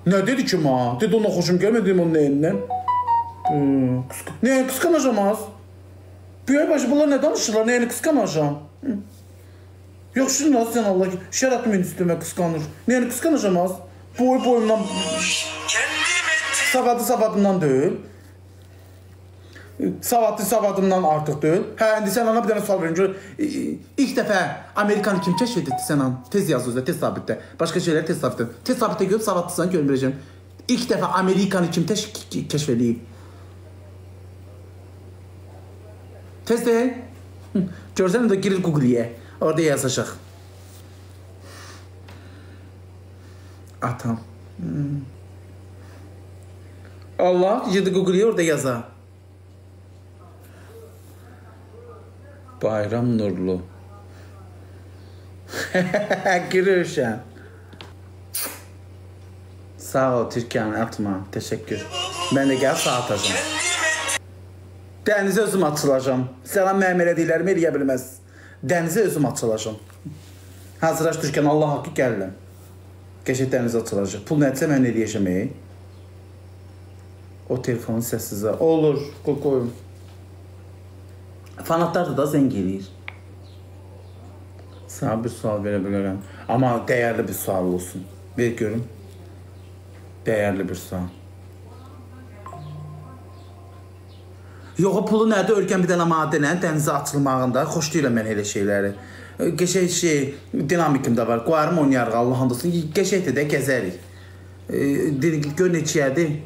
Nə dedi ki ma? Dedi ona xoşum gəlmədi onun elindən. Nəyini qısqanacam az? Büyük başı bunlar nə danışırlar? Nəyini qısqanacam? Yaxşı nasıl sən Allah ki, şərətimin üstümə qısqanır. Nəyini qısqanacam az? Boyumdan... Savadımdan deyil. Savadımdan artıq deyil. Hə, indi sən ana bir dənə sual verin. İlk dəfə Amerikanı kim kəşf edirdi sən an? Tez yaz özdə, tez sabitdə. Başqa şeylər tez sabitdə. Tez sabitdə görüb savadlısan görmürəcəm. İlk dəfə Amerikanı kim kəşf edib? Tez deyil. Görsən də girir Google-yə. Orada yazacaq. Atam. Allah, girdi Google-yə orada yazar. Bayram nurlu. Görürsən. Sağ ol Türkiye'nin atma. Teşekkür. Ben de gel saat atacağım. Dənizə özüm açılacağım. Sənə mənim elədiklərimi eləyə bilməz. Dənizə özüm açılacağım. Hazırlaş Türkiye'nin Allah haqqı gəlirəm. Qəşək dənizə açılacaq. Pul nədirsə mən eləyəcəm. O telefonu səssizə. Olur. Qoyum. Fanatlar da zəng eləyir. Sana bir sual verə bilərəm. Amma dəyərli bir sual olsun. Ver görüm. Dəyərli bir sual. Yox, o pulu nədir? Ölkən bir dənə maddənə dənizə açılmağında. Xoşlayıram mən elə şeyləri. Qəşək şey, dinamikim də var. Qoyarım oynayarıq, Allah andasın. Qəşəkdir də, gəzərik. Gör neçiyədir.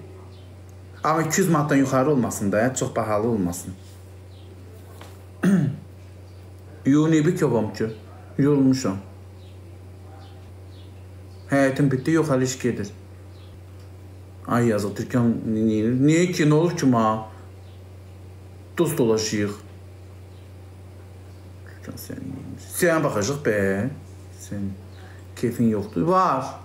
Amma 200 manatdan yuxarı olmasın da, çox bahalı olmasın. Yunibi köbam ki, yorulmuşam. Həyətim bitdi, yox, hələ iş gedir. Ay yazıq, Türkan, niyə ki, nə olur ki, ma? Dost dolaşıyıq. Türkan, sən baxacaq be. Sən keyfin yoxdur. Var.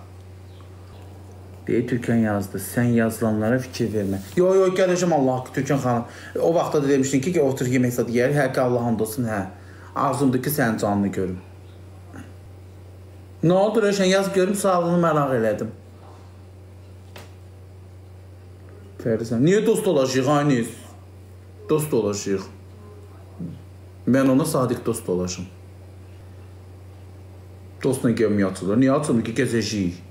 Deyə Türkan yazdı. Sən yazılanlara fikir vermə. Yox, gələcəm Allah haqqı, Türkan xanım. O vaxtda da demişdin ki, otur yemək sadı yeri. Hər ki, Allah hamd olsun, hə. Arzumdur ki, sənin canını görüm. Nə oldu, Röşən? Yaz görüm, sağlığını məraq elədim. Fərisən, niyə dost olaşıyıq, ayniz? Dost olaşıyıq. Mən ona sadiq dost olaşım. Dostla gəlməyə açılır. Niyə açılır ki, gəzəcəyik?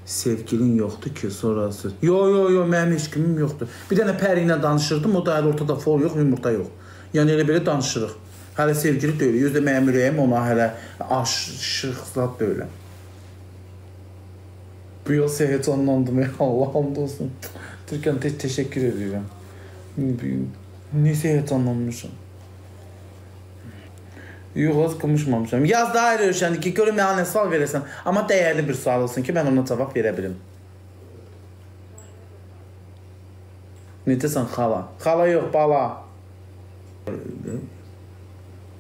Sevgilin yoxdur ki, sonrası. Yo, mənim heç kimim yoxdur. Bir dənə Pəri ilə danışırdım, o da hələ ortada fol yox, yumurta yox. Yəni elə belə danışırıq. Hələ sevgili deyil, yüzdə mənim ürəyim ona hələ aşıqsat deyil. Bu yıl heyecanlandım, Allah hamd olsun. Türkan, teşekkür edirəm. Neyse heyecanlanmışım. Yox, az qımışmamışam. Yaz da ayrı ölçəndi ki, görüm mənə sual verəsən. Amma dəyərli bir sual olsun ki, mən ona cavab verə bilim. Necəsən xala? Xala yox, bala.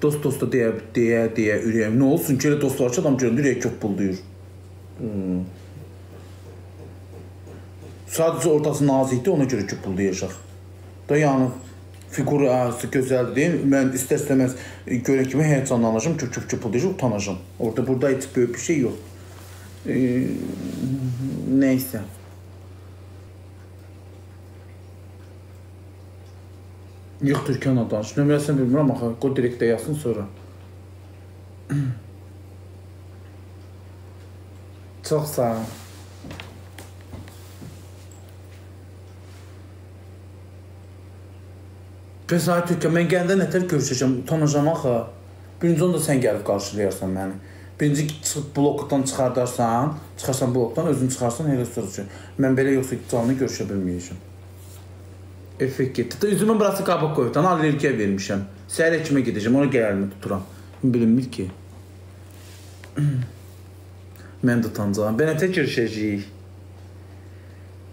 Dost-dosta deyə ürəyəm. Nə olsun ki, elə dostlar ki, adam göründür, ürək çox bulduyur. Sadəcə ortası nazikdir, ona görə ki, bulduyacaq. Da yəni, fiquru gözəldir deyil. Mən istər-istəməz görən kimi həyəcanlanacam, köp-köp-köp utanacam. Burada heç böyük bir şey yox. Neysə. Yox, Türkanla danış. Nömrəsini bilmirəm, axı. Qoy direktdə yazsın sonra. Çox sağ ol. Bəs ay Türkan, mən gəndə nətər görüşəcəm, utanacam axı. Birinci onda sən gəlib qarşılayarsan məni. Birinci blokdan çıxarsan blokdan, özün çıxarsan, elə sürücü. Mən belə yoxsa canlı görüşə bilməyəcəm. Effekt getdi. Üzümün burası qabıq qoyubdan, allergiya vermişəm. Səhər həkimə gedəcəm, ona gələlimi tuturam. Bilinmir ki. Mən də utancağım. Mən nətər görüşəcəyik?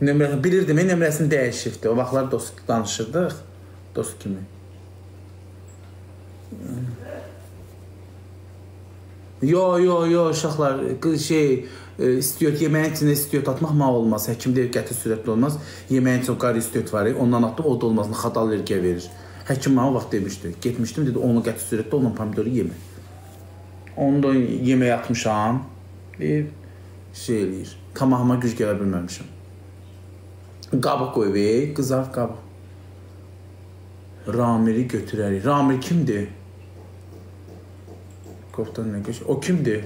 Bilirdim, nömrəsini dəyişibdi. O vaxtlar dost danışırdıq. Dost kimi. Yo, uşaqlar, istiot, yeməyin içində istiot atmaq mal olmaz. Həkim deyir, qəti sürətli olmaz. Yeməyin üçün qar istiot var, ondan atdım, o da olmaz, xat allergiya verir. Həkim mənə o vaxt demişdi, getmişdim, dedi, onu qəti sürətli olan pomidoru yemə. Onu da yeməyə atmışam. şey eləyir. Tamamıma güc gələ bilməmişim. Qabı qoyub, qızart qabı. Ramiri götürərik. Ramir kimdir? Qoftan nə qəş? O kimdir?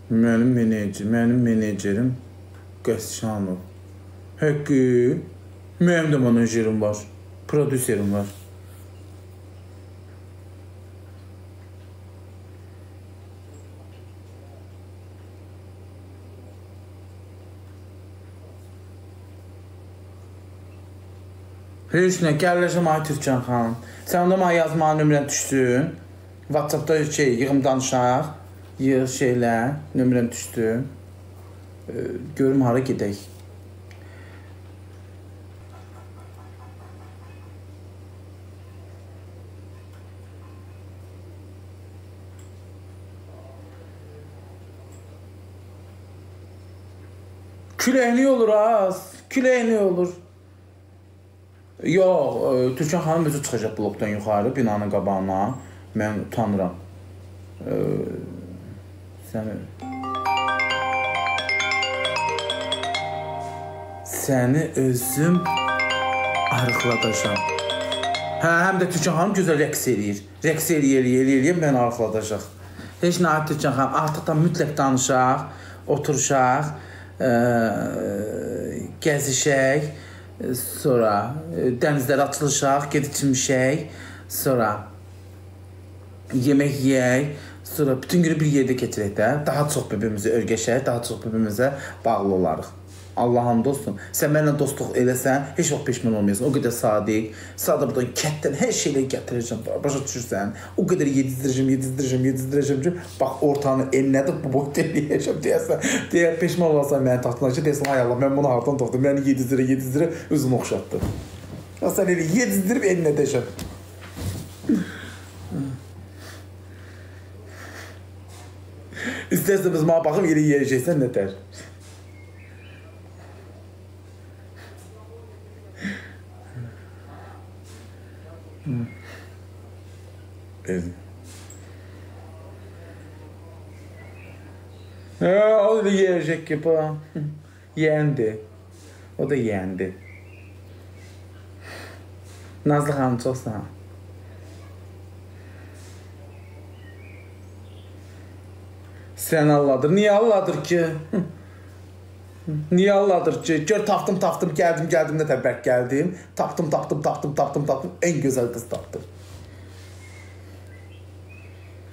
Mənim menecerim Qəsşanov. Həqqi, mənim də menejerim var, prodüserim var. Heç nə, gələcəm ay Türkan xanım. Sən onda mənə yazmanı nömrən düşsün. WhatsAppda yığım danışaq. Yığ şeylə, nömrəm düşdü. Görüm hara gedək. Küləkli olur az. Küləkli olur. Yox, Türkan xanım özü çıxacaq blokdan yuxarı, binanın qabağına. Mən utanıram. Səni özüm arıqladacaq. Həm də Türkan xanım gözəl rəqs eləyir. Rəqs eləyir, məni arıqladacaq. Heç nə Türkan xanım, artıq da mütləq danışaq, oturuşaq, gəzişək, sonra dənizlərə açılışaq, gedib çimmişək, sonra yemək yeyək, sonra bütün günü bir yerdə keçirək də, daha çox bir-birimizə örgəşək, daha çox bir-birimizə bağlı olarıq. Allah'ım dostum, sən mənimlə dostluq eləsən, heç vaxt peşman olmayasın. O qədər sadiq, sadə buradan kətdən hər şeyləri gətirəcəm, başa düşürsən. O qədər yedizdirəcəm ki, bax ortanı enlədib bu boyda eləyəcəm deyəsən. Deyər, peşman olarsan mənə taxtına ki, deyəsən, ay Allah, mən bunu hardan toxdum, məni yedizdirə, özünü oxşatdı. Sən elə yedizdirib enlədəcəm. İstərsə biz mənə baxıb elə yiyəcəksən, nətər? O da yiyəcək ki, bu. Yeğendi. O da yeğendi. Nazlı xanım, çox sağ ol. Sən Allahdır. Niyə Allahdır ki? Niyə Allahdır ki? Gör, tapdım, gəldim, nətər bərk gəldim. Tapdım. En gözəl qız tapdım.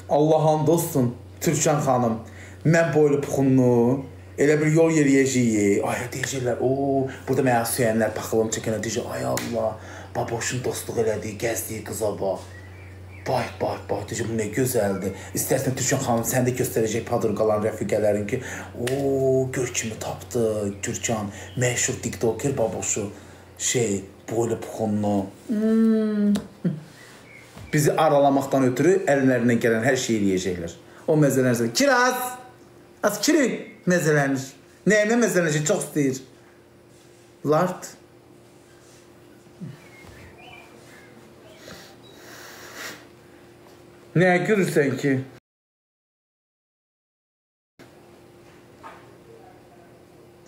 Allah'ın dostum, Türkan xanım. Mən boylu puxunlu, elə bir yol yeriyəcəyik. Ay, deyəcəklər, burada mənə söyənlər baxılım çəkənə deyəcək. Ay Allah, baboşun dostluq elədiyi, gəzdiyi qıza bax. Bax, deyəcək, bu nə gözəldir. İstərsən Türkan xanım, sən də göstərəcək padurqalan rəfiqələrin ki, gör kimi tapdı Türkan, məşhur tiktoker baboşu, boylu puxunlu. Bizi aralamaqdan ötürü əllərindən gələn hər şeyi eləyəcəklər. O məzələnir. Kiraz! Az kiri məzələnir. Nəyimə məzələnir? Çox istəyir. Lart. Nəyə görürsən ki?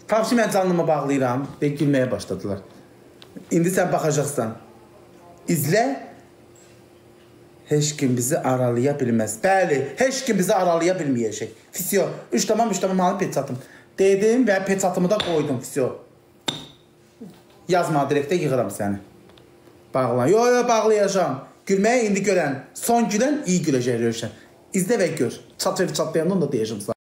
Tapşı mən canlımı bağlayıram və gülməyə başladılar. İndi sən baxacaqsan. İzlə. Heç kim bizi aralaya bilməz. Bəli, heç kim bizi aralaya bilməyəcək. Fisyo, 3 tamam mənim peçatım. Dedim və peçatımı da qoydum, fisyo. Yazma, direktə yığıram səni. Bağlan. Yo, bağlayacağım. Gülməyə indi görən, son gülən iyi güləcək görürsən. İzlə və gör. Çatlayandan da deyəcəm sana.